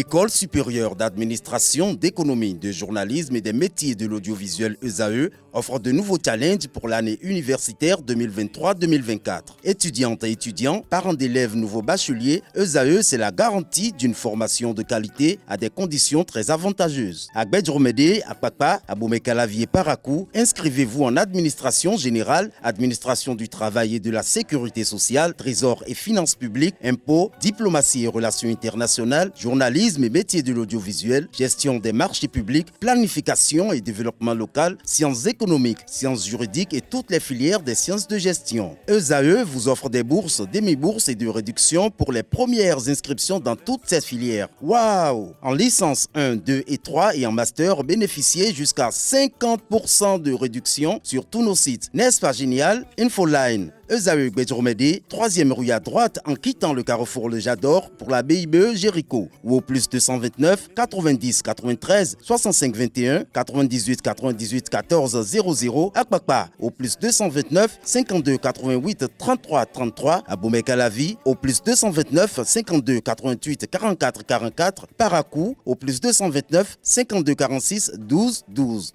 L'École supérieure d'administration, d'économie, de journalisme et des métiers de l'audiovisuel ESAE offre de nouveaux challenges pour l'année universitaire 2023-2024. Étudiantes et étudiants, parents d'élèves nouveaux bacheliers, ESAE, c'est la garantie d'une formation de qualité à des conditions très avantageuses. À Gbedjromede, à Papa, à Boumekalavi et Parakou, inscrivez-vous en administration générale, administration du travail et de la sécurité sociale, trésor et finances publiques, impôts, diplomatie et relations internationales, journalisme et métiers de l'audiovisuel, gestion des marchés publics, planification et développement local, sciences économiques, sciences juridiques et toutes les filières des sciences de gestion. ESAE vous offre des bourses, demi-bourses et de réductions pour les premières inscriptions dans toutes ces filières. Waouh! En licence 1, 2 et 3 et en master, bénéficiez jusqu'à 50% de réduction sur tous nos sites. N'est-ce pas génial? Infoline. ESAE Gbedjromede, 3e rue à droite en quittant le carrefour Le Jador pour la BIBE Jéricho ou au plus 229 90 93 65 21 98 98 14 00 à Kpakpa au plus 229 52 88 33 33 à Boumekalavi au plus 229 52 88 44 44 Parakou au plus 229 52 46 12 12.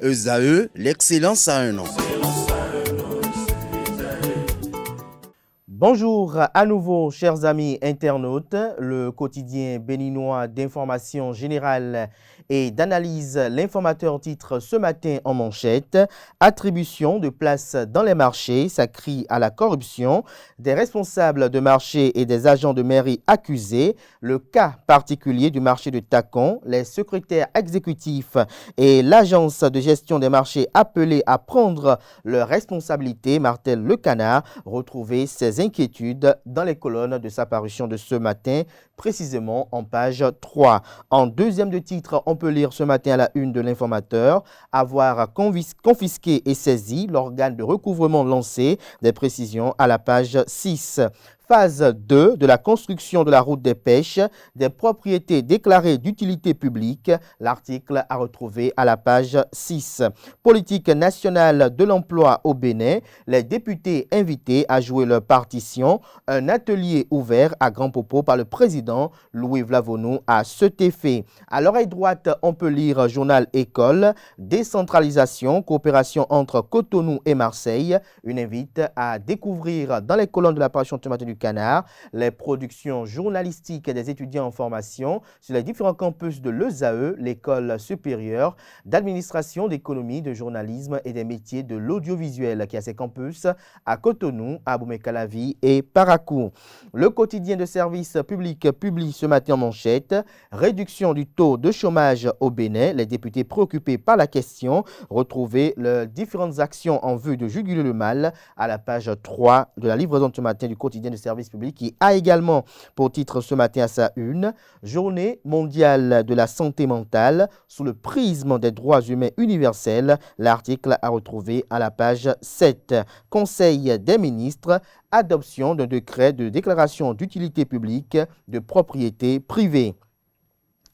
ESAE, l'excellence à un nom. Bonjour à nouveau, chers amis internautes. Le quotidien béninois d'information générale et d'analyse, l'informateur titre ce matin en manchette « Attribution de places dans les marchés, ça crie à la corruption, des responsables de marché et des agents de mairie accusés, le cas particulier du marché de Tacon, les secrétaires exécutifs et l'agence de gestion des marchés appelés à prendre leurs responsabilités, martèle Le Canard, retrouver ses inquiétudes dans les colonnes de sa parution de ce matin, précisément en page 3. En deuxième de titre, on peut lire ce matin à la une de l'informateur, avoir confisqué et saisi l'organe de recouvrement lancé, des précisions à la page 6. Phase 2 de la construction de la route des pêches, des propriétés déclarées d'utilité publique, l'article à retrouver à la page 6. Politique nationale de l'emploi au Bénin, les députés invités à jouer leur partition, un atelier ouvert à Grand Popo par le président Louis Vlavonou à cet effet. À l'oreille droite, on peut lire Journal École, décentralisation, coopération entre Cotonou et Marseille, une invite à découvrir dans les colonnes de la parution ce matin du Canard, les productions journalistiques des étudiants en formation sur les différents campus de l'ESAE, l'école supérieure d'administration, d'économie, de journalisme et des métiers de l'audiovisuel qui a ses campus à Cotonou, à Boumekalavi et Parakou. Le quotidien de service public publie ce matin en manchette « Réduction du taux de chômage au Bénin, les députés préoccupés par la question, retrouver les différentes actions en vue de juguler le mal » à la page 3 de la livraison de ce matin du quotidien de service public qui a également pour titre ce matin à sa une « Journée mondiale de la santé mentale sous le prisme des droits humains universels », l'article à retrouver à la page 7. Conseil des ministres, adoption d'un décret de déclaration d'utilité publique de propriété privée.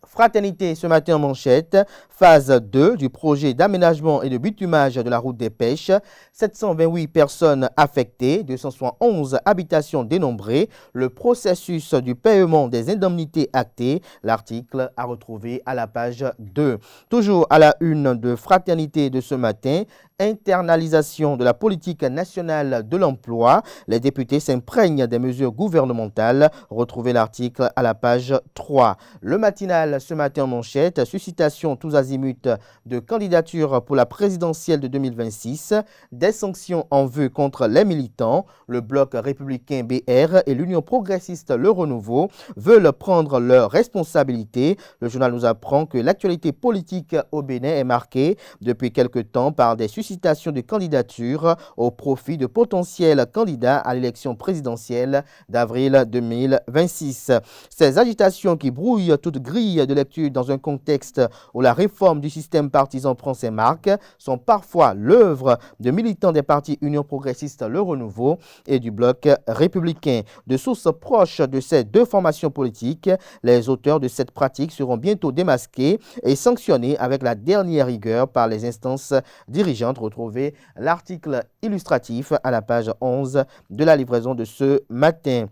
Fraternité ce matin en manchette, phase 2 du projet d'aménagement et de bitumage de la route des pêches, 728 personnes affectées, 271 habitations dénombrées, le processus du paiement des indemnités actées, l'article à retrouver à la page 2. Toujours à la une de Fraternité de ce matin, internalisation de la politique nationale de l'emploi, les députés s'imprègnent des mesures gouvernementales, retrouvez l'article à la page 3. Le matinal ce matin en manchette, suscitation tous azimuts de candidature pour la présidentielle de 2026, des sanctions en vue contre les militants, le bloc républicain BR et l'Union progressiste Le Renouveau veulent prendre leurs responsabilités. Le journal nous apprend que l'actualité politique au Bénin est marquée depuis quelque temps par des suscitations de candidatures au profit de potentiels candidats à l'élection présidentielle d'avril 2026. Ces agitations qui brouillent toute grille de lecture dans un contexte où la réforme du système partisan prend ses marques sont parfois l'œuvre de militants des partis Union progressiste Le Renouveau et du bloc républicain. De sources proches de ces deux formations politiques, les auteurs de cette pratique seront bientôt démasqués et sanctionnés avec la dernière rigueur par les instances dirigeantes. Retrouvez l'article illustratif à la page 11 de la livraison de ce matin.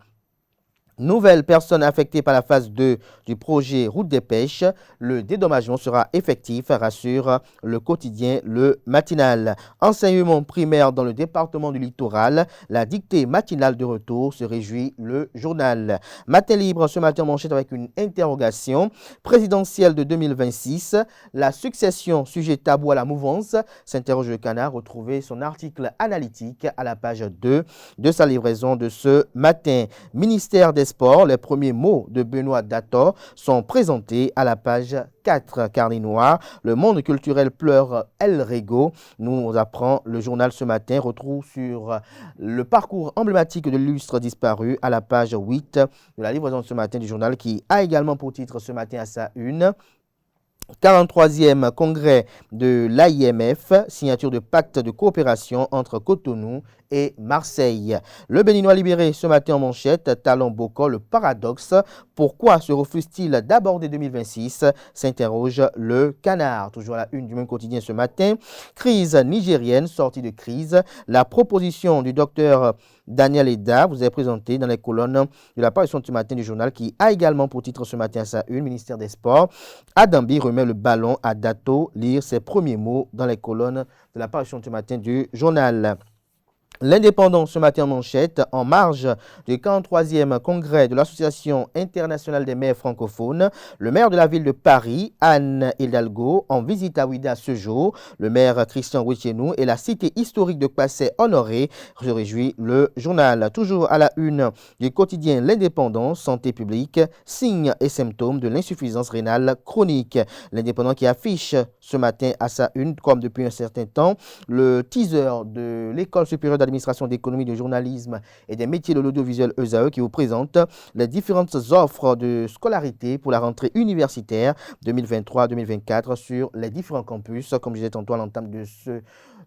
Nouvelles personnes affectées par la phase 2 du projet Route des Pêches. Le dédommagement sera effectif, rassure le quotidien Le Matinal. Enseignement primaire dans le département du littoral. La dictée matinale de retour, se réjouit le journal. Matin libre ce matin en manchette avec une interrogation. Présidentielle de 2026. La succession, sujet tabou à la mouvance, s'interroge le Canard. Retrouvez son article analytique à la page 2 de sa livraison de ce matin. Ministère des Sports, les premiers mots de Benoît Dator sont présentés à la page 4. Carnet noir, le monde culturel pleure El Rego, nous apprend le journal ce matin. Retrouve sur le parcours emblématique de l'illustre disparu à la page 8 de la livraison de ce matin du journal, qui a également pour titre ce matin à sa une: 43e congrès de l'AIMF, signature de pacte de coopération entre Cotonou et Marseille. Le Béninois libéré ce matin en manchette, Talon Boko, le paradoxe. Pourquoi se refuse-t-il d'aborder 2026? S'interroge le Canard. Toujours à la une du même quotidien ce matin. Crise nigérienne, sortie de crise. La proposition du docteur Daniel Eda vous est présentée dans les colonnes de la parution de ce matin du journal, qui a également pour titre ce matin à sa une: ministère des Sports. Adambi remet le ballon à Dato. Lire ses premiers mots dans les colonnes de la parution de ce matin du journal. L'Indépendant ce matin en manchette, en marge du 43e congrès de l'Association internationale des maires francophones, le maire de la ville de Paris, Anne Hidalgo, en visite à Ouidah ce jour. Le maire Christian Wichenou et la cité historique de Passé honorée, se réjouit le journal. Toujours à la une du quotidien L'Indépendant, santé publique, signes et symptômes de l'insuffisance rénale chronique. L'Indépendant qui affiche ce matin à sa une, comme depuis un certain temps, le teaser de l'École supérieure d'administration d'économie, de journalisme et des métiers de l'audiovisuel ESAE, qui vous présente les différentes offres de scolarité pour la rentrée universitaire 2023-2024 sur les différents campus, comme je disais tantôt à l'entame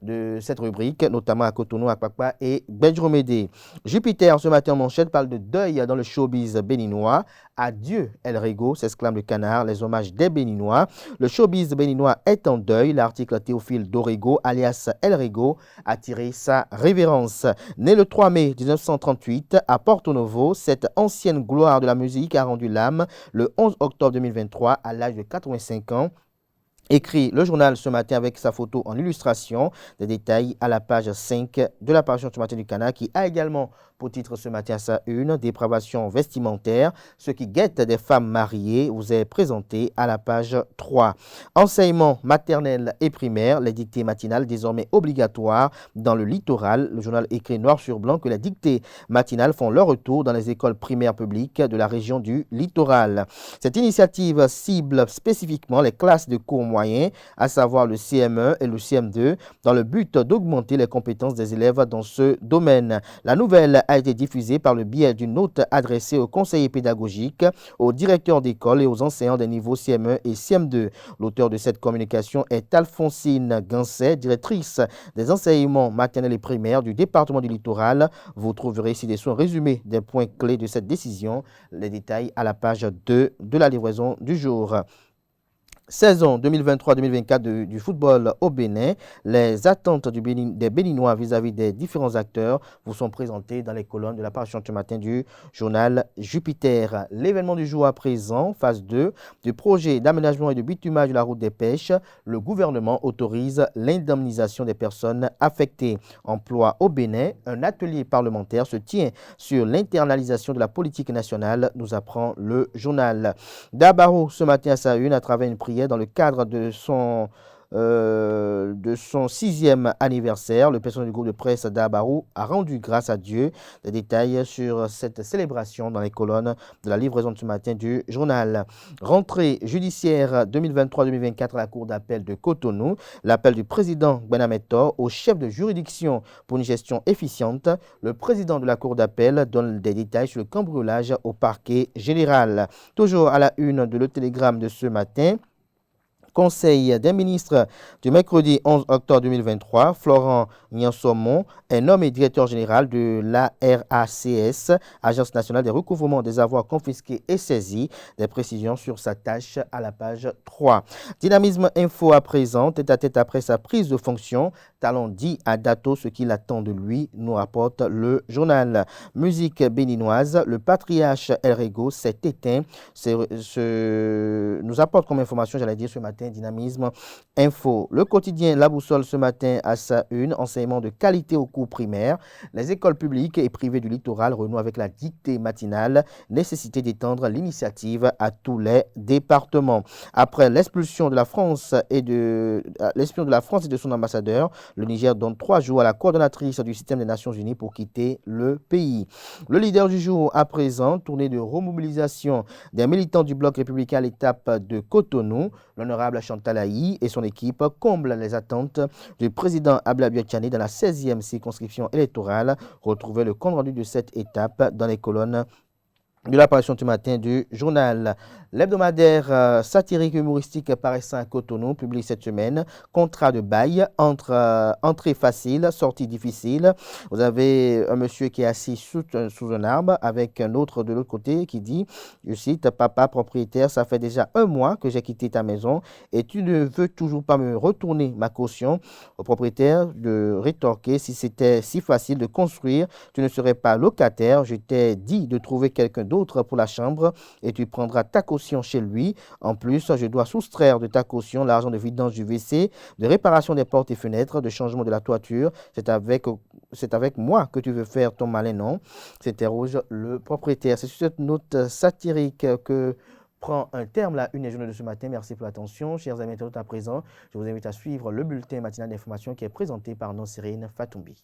de cette rubrique, notamment à Cotonou, à Kpakpa et Bedjromédé. Jupiter, ce matin en manchette, parle de deuil dans le showbiz béninois. Adieu El Rego, s'exclame le Canard, les hommages des Béninois. Le showbiz béninois est en deuil. L'article Théophile Dorego, alias El Rego, a tiré sa révérence. Né le 3 mai 1938 à Porto Novo, cette ancienne gloire de la musique a rendu l'âme le 11 octobre 2023 à l'âge de 85 ans. Écrit le journal ce matin avec sa photo en illustration. Des détails à la page 5 de la parution ce matin du Canard, qui a également pour titre ce matin à sa une: dépravation vestimentaire, ce qui guette des femmes mariées, vous est présenté à la page 3. Enseignement maternel et primaire, les dictées matinales désormais obligatoires dans le littoral. Le journal écrit noir sur blanc que les dictées matinales font leur retour dans les écoles primaires publiques de la région du littoral. Cette initiative cible spécifiquement les classes de cours moyens, à savoir le CM1 et le CM2, dans le but d'augmenter les compétences des élèves dans ce domaine. La nouvelle a été diffusée par le biais d'une note adressée aux conseillers pédagogiques, aux directeurs d'école et aux enseignants des niveaux CM1 et CM2. L'auteur de cette communication est Alphonsine Ganset, directrice des enseignements maternels et primaires du département du littoral. Vous trouverez ici des soins résumés des points clés de cette décision. Les détails à la page 2 de la livraison du jour. Saison 2023-2024 du football au Bénin. Les attentes des Béninois vis-à-vis des différents acteurs vous sont présentées dans les colonnes de la parution ce matin du journal Jupiter. L'événement du jour à présent, phase 2 du projet d'aménagement et de bitumage de la route des pêches. Le gouvernement autorise l'indemnisation des personnes affectées. Emploi au Bénin, un atelier parlementaire se tient sur l'internalisation de la politique nationale, nous apprend le journal. Dabaro ce matin à sa une, à travers une prière dans le cadre de son 6e anniversaire. Le personnel du groupe de presse d'Abarou a rendu grâce à Dieu. Des détails sur cette célébration dans les colonnes de la livraison de ce matin du journal. Rentrée judiciaire 2023-2024 à la Cour d'appel de Cotonou. L'appel du président Benametor au chef de juridiction pour une gestion efficiente. Le président de la Cour d'appel donne des détails sur le cambriolage au parquet général. Toujours à la une de Le Télégramme de ce matin. Conseil des ministres du mercredi 11 octobre 2023, Florent Nyansomon est nommé directeur général de l'ARACS, Agence nationale des recouvrements des avoirs confisqués et saisis. Des précisions sur sa tâche à la page 3. Dynamisme Info à présent, tête à tête après sa prise de fonction. Talon dit à Dato ce qu'il attend de lui, nous rapporte le journal. Musique béninoise, le patriarche El Rego s'est éteint. Nous apporte comme information, j'allais dire ce matin, Dynamisme Info. Le quotidien La Boussole ce matin à sa une, enseignement de qualité au cours primaire. Les écoles publiques et privées du littoral renouent avec la dictée matinale, nécessité d'étendre l'initiative à tous les départements. Après l'expulsion de la France et de son ambassadeur, le Niger donne 3 jours à la coordonnatrice du système des Nations Unies pour quitter le pays. Le leader du jour à présent, tournée de remobilisation des militants du bloc républicain à l'étape de Cotonou. L'honorable Chantal Ahi et son équipe comblent les attentes du président Ablaye Tchani dans la 16e circonscription électorale. Retrouvez le compte rendu de cette étape dans les colonnes de l'apparition du matin du journal. L'hebdomadaire satirique et humoristique paraissant à Cotonou publie cette semaine contrat de bail entre entrée facile, sortie difficile. Vous avez un monsieur qui est assis sous un arbre avec un autre de l'autre côté qui dit, je cite, papa propriétaire, ça fait déjà 1 mois que j'ai quitté ta maison et tu ne veux toujours pas me retourner ma caution. Au propriétaire de rétorquer, si c'était si facile de construire, tu ne serais pas locataire. Je t'ai dit de trouver quelqu'un d'autre pour la chambre et tu prendras ta caution chez lui. En plus, je dois soustraire de ta caution l'argent de vidange du WC, de réparation des portes et fenêtres, de changement de la toiture. C'est avec moi que tu veux faire ton malin, non? S'interroge le propriétaire. C'est sur cette note satirique que prend un terme la une journée de ce matin. Merci pour l'attention. Chers amis internautes, à présent, je vous invite à suivre le bulletin matinal d'information qui est présenté par Nosirine Fatoumbi.